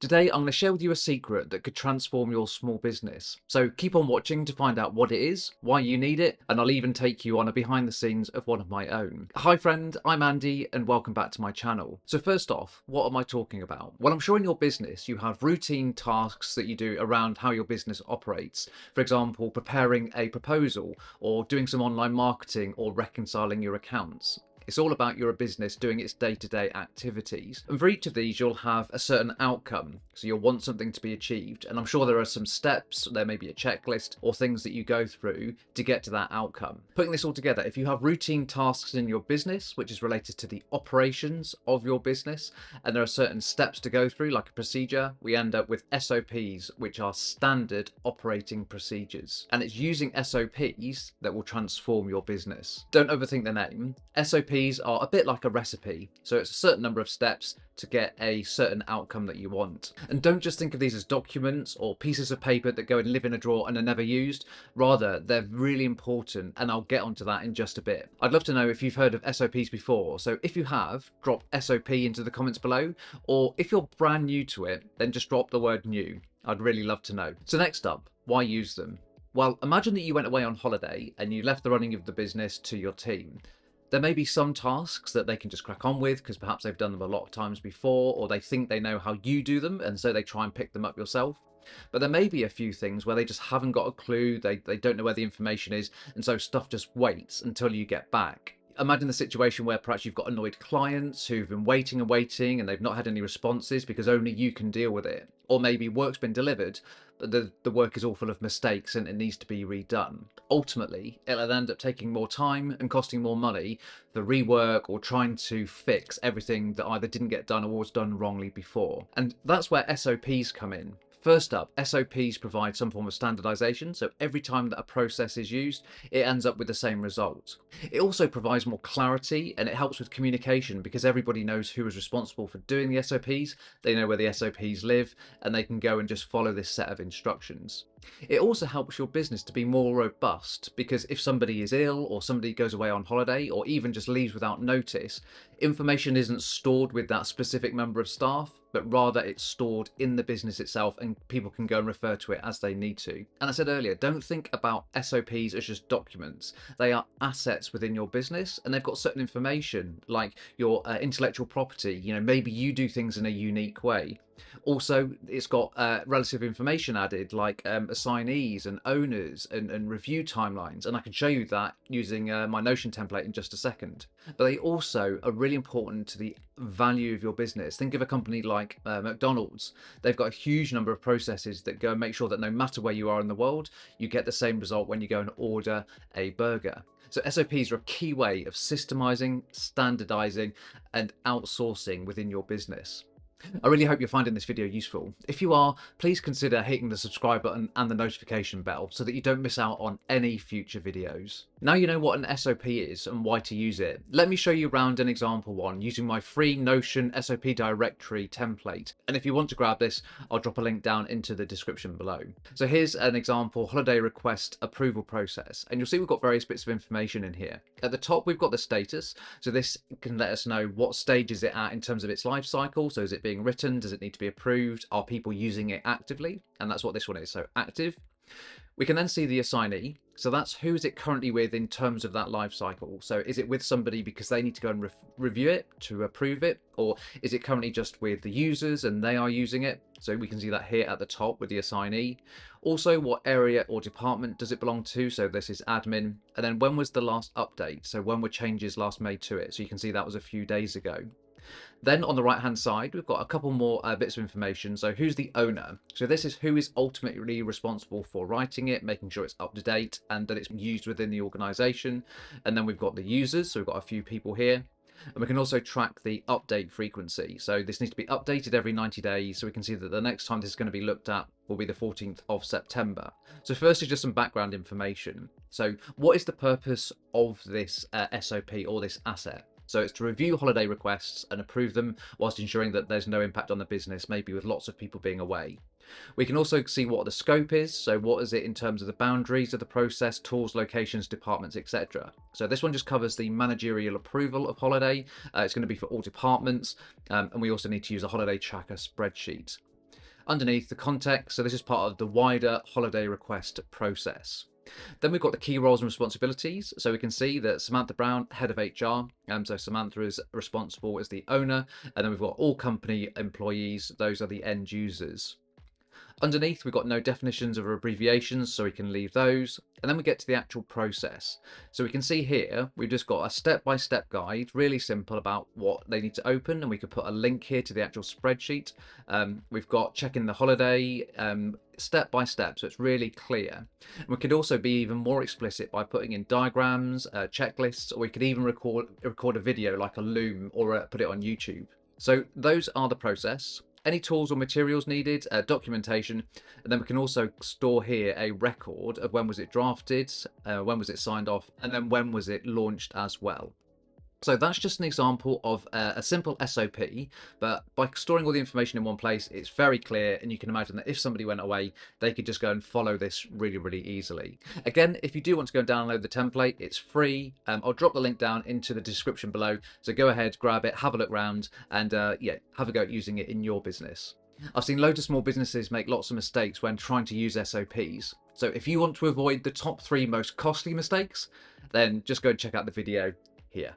Today, I'm going to share with you a secret that could transform your small business. So keep on watching to find out what it is, why you need it, and I'll even take you on a behind the scenes of one of my own. Hi friend, I'm Andy and welcome back to my channel. So first off, what am I talking about? Well, I'm sure in your business you have routine tasks that you do around how your business operates. For example, preparing a proposal or doing some online marketing or reconciling your accounts. It's all about your business doing its day-to-day activities. And for each of these, you'll have a certain outcome. So you'll want something to be achieved. And I'm sure there are some steps, there may be a checklist or things that you go through to get to that outcome. Putting this all together, if you have routine tasks in your business, which is related to the operations of your business, and there are certain steps to go through, like a procedure, we end up with SOPs, which are standard operating procedures. And it's using SOPs that will transform your business. Don't overthink the name. SOPs are a bit like a recipe, so it's a certain number of steps to get a certain outcome that you want. And don't just think of these as documents or pieces of paper that go and live in a drawer and are never used. Rather, they're really important, and I'll get onto that in just a bit. I'd love to know if you've heard of SOPs before, so if you have, drop SOP into the comments below, or if you're brand new to it, then just drop the word new. I'd really love to know. So next up, why use them? Well, imagine that you went away on holiday and you left the running of the business to your team. There may be some tasks that they can just crack on with because perhaps they've done them a lot of times before, or they think they know how you do them and so they try and pick them up yourself. But there may be a few things where they just haven't got a clue, they don't know where the information is, and so stuff just waits until you get back. Imagine the situation where perhaps you've got annoyed clients who've been waiting and waiting and they've not had any responses because only you can deal with it. Or maybe work's been delivered, but the work is all full of mistakes and it needs to be redone. Ultimately, it'll end up taking more time and costing more money for rework or trying to fix everything that either didn't get done or was done wrongly before. And that's where SOPs come in. First up, SOPs provide some form of standardization, so every time that a process is used, it ends up with the same result. It also provides more clarity and it helps with communication because everybody knows who is responsible for doing the SOPs, they know where the SOPs live, and they can go and just follow this set of instructions. It also helps your business to be more robust because if somebody is ill or somebody goes away on holiday or even just leaves without notice, information isn't stored with that specific member of staff, but rather it's stored in the business itself and people can go and refer to it as they need to. And I said earlier, don't think about SOPs as just documents. They are assets within your business and they've got certain information like your intellectual property. You know, maybe you do things in a unique way. Also, it's got relative information added like assignees and owners and review timelines. And I can show you that using my Notion template in just a second. But they also are really important to the value of your business. Think of a company like McDonald's. They've got a huge number of processes that go and make sure that no matter where you are in the world, you get the same result when you go and order a burger. So SOPs are a key way of systemizing, standardizing, and outsourcing within your business. I really hope you're finding this video useful. If you are, please consider hitting the subscribe button and the notification bell so that you don't miss out on any future videos. Now you know what an SOP is and why to use it, let me show you around an example one using my free Notion SOP Directory template. And if you want to grab this, I'll drop a link down into the description below. So here's an example holiday request approval process. And you'll see we've got various bits of information in here. At the top, we've got the status. So this can let us know what stage is it at in terms of its life cycle. So is it being written? Does it need to be approved? Are people using it actively? And that's what this one is, so active. We can then see the assignee. So that's who is it currently with in terms of that life cycle. So is it with somebody because they need to go and review it to approve it? Or is it currently just with the users and they are using it? So we can see that here at the top with the assignee. Also, what area or department does it belong to? So this is admin. And then when was the last update? So when were changes last made to it? So you can see that was a few days ago. Then on the right hand side, we've got a couple more bits of information. So who's the owner? So this is who is ultimately responsible for writing it, making sure it's up to date and that it's used within the organization. And then we've got the users. So we've got a few people here. And we can also track the update frequency. So this needs to be updated every 90 days. So we can see that the next time this is going to be looked at will be the 14th of September. So first is just some background information. So what is the purpose of this SOP or this asset? So it's to review holiday requests and approve them whilst ensuring that there's no impact on the business, maybe with lots of people being away. We can also see what the scope is. So what is it in terms of the boundaries of the process, tools, locations, departments, etc. So this one just covers the managerial approval of holiday. It's going to be for all departments. And we also need to use a holiday tracker spreadsheet. Underneath, the context, so this is part of the wider holiday request process. Then we've got the key roles and responsibilities. So we can see that Samantha Brown, head of HR. So Samantha is responsible as the owner. And then we've got all company employees. Those are the end users. Underneath, we've got no definitions or abbreviations, so we can leave those. And then we get to the actual process. So we can see here, we've just got a step-by-step guide, really simple, about what they need to open. And we could put a link here to the actual spreadsheet. We've got checking the holiday, step by step, so it's really clear. And we could also be even more explicit by putting in diagrams, checklists, or we could even record a video like a Loom, or put it on YouTube. So those are the process. Any tools or materials needed, documentation, and then we can also store here a record of when was it drafted, when was it signed off, and then when was it launched as well. So that's just an example of a simple SOP, but by storing all the information in one place, it's very clear, and you can imagine that if somebody went away, they could just go and follow this really, really easily. Again, if you do want to go and download the template, it's free. I'll drop the link down into the description below, so go ahead, grab it, have a look around, and yeah, have a go at using it in your business. I've seen loads of small businesses make lots of mistakes when trying to use SOPs. So if you want to avoid the top 3 most costly mistakes, then just go and check out the video here.